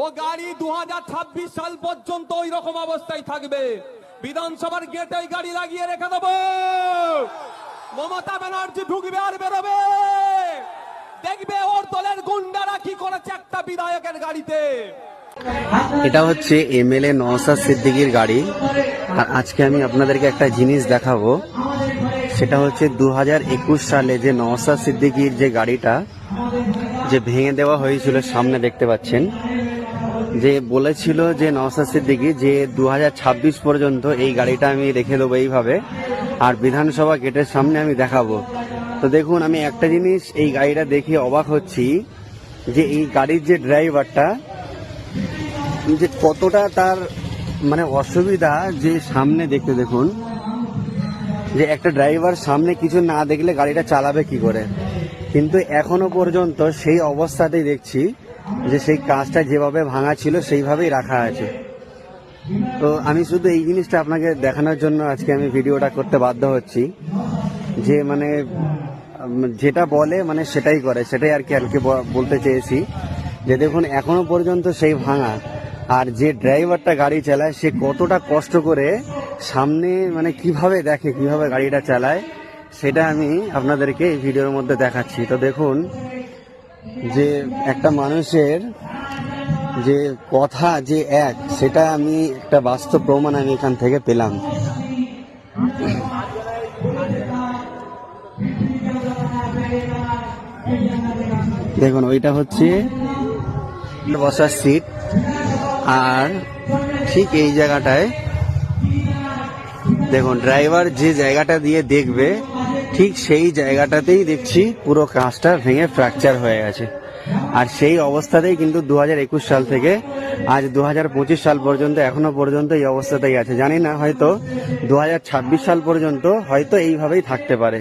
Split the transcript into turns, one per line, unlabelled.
ও গাড়ি 2026 সাল পর্যন্ত ওই রকম অবস্থায় থাকবে। বিধানসভার গেটে ওই গাড়ি লাগিয়ে রেখে দেবো। মমতা ব্যানার্জি ঢুকবে আর বেরোবে, দেখবে ওর দলের গুন্ডারা কি করেছে একটা বিধায়কের গাড়িতে।
এটা হচ্ছে এমএলএ নওশাদ সিদ্দিকীর গাড়ি। আর আজকে আমি আপনাদেরকে একটা জিনিস দেখাবো, সেটা হচ্ছে 2021 সালে যে নওশাদ সিদ্দিকীর যে গাড়িটা যে ভেঙে দেওয়া হয়েছিল, সামনে দেখতে পাচ্ছেন, যে বলেছিল যে নওশাদ সিদ্দিকী যে 2026 পর্যন্ত এই গাড়িটা আমি রেখে দেবো এইভাবে, আর বিধানসভা গেটের সামনে আমি দেখাবো। তো দেখুন, আমি একটা জিনিস এই গাড়িটা দেখে অবাক হচ্ছি যে এই গাড়ির যে ড্রাইভারটা যে কতটা তার মানে অসুবিধা, যে সামনে দেখতে দেখুন, যে একটা ড্রাইভার সামনে কিছু না দেখলে গাড়িটা চালাবে কি করে। কিন্তু এখনো পর্যন্ত সেই অবস্থাতেই দেখছি যে সেই কাজটা যেভাবে ভাঙা ছিল সেইভাবেই রাখা আছে। তো আমি শুধু এই জিনিসটা আপনাকে দেখানোর জন্য আজকে আমি ভিডিওটা করতে বাধ্য হচ্ছি, যে মানে যেটা বলে মানে সেটাই করে, সেটাই আর কি বলতে চেয়েছি। যে দেখুন এখনো পর্যন্ত সেই ভাঙা, আর যে ড্রাইভারটা গাড়ি চালায় সে কতটা কষ্ট করে সামনে মানে কিভাবে দেখে, কিভাবে গাড়িটা চালায়, সেটা আমি আপনাদেরকে এই ভিডিওর মধ্যে দেখাচ্ছি। তো দেখুন যে একটা মানুষের যে কথা যে এক, সেটা আমি একটা বাস্তব প্রমাণ আমি এখান থেকে পেলাম। দেখুন ওইটা হচ্ছে বসার সিট, আর ঠিক এই জায়গাটায় দেখুন ড্রাইভার যে জায়গাটা দিয়ে দেখবে ঠিক সেই জায়গাটাতেই দেখছি পুরো কাঁচটা ভেঙে ফ্র্যাকচার হয়ে গেছে। আর সেই অবস্থাতেই কিন্তু 2021 সাল থেকে আজ 2025 সাল পর্যন্ত এখনো পর্যন্ত এই অবস্থাতেই আছে। জানি না, হয়তো 2026 সাল পর্যন্ত হয়তো এইভাবেই থাকতে পারে।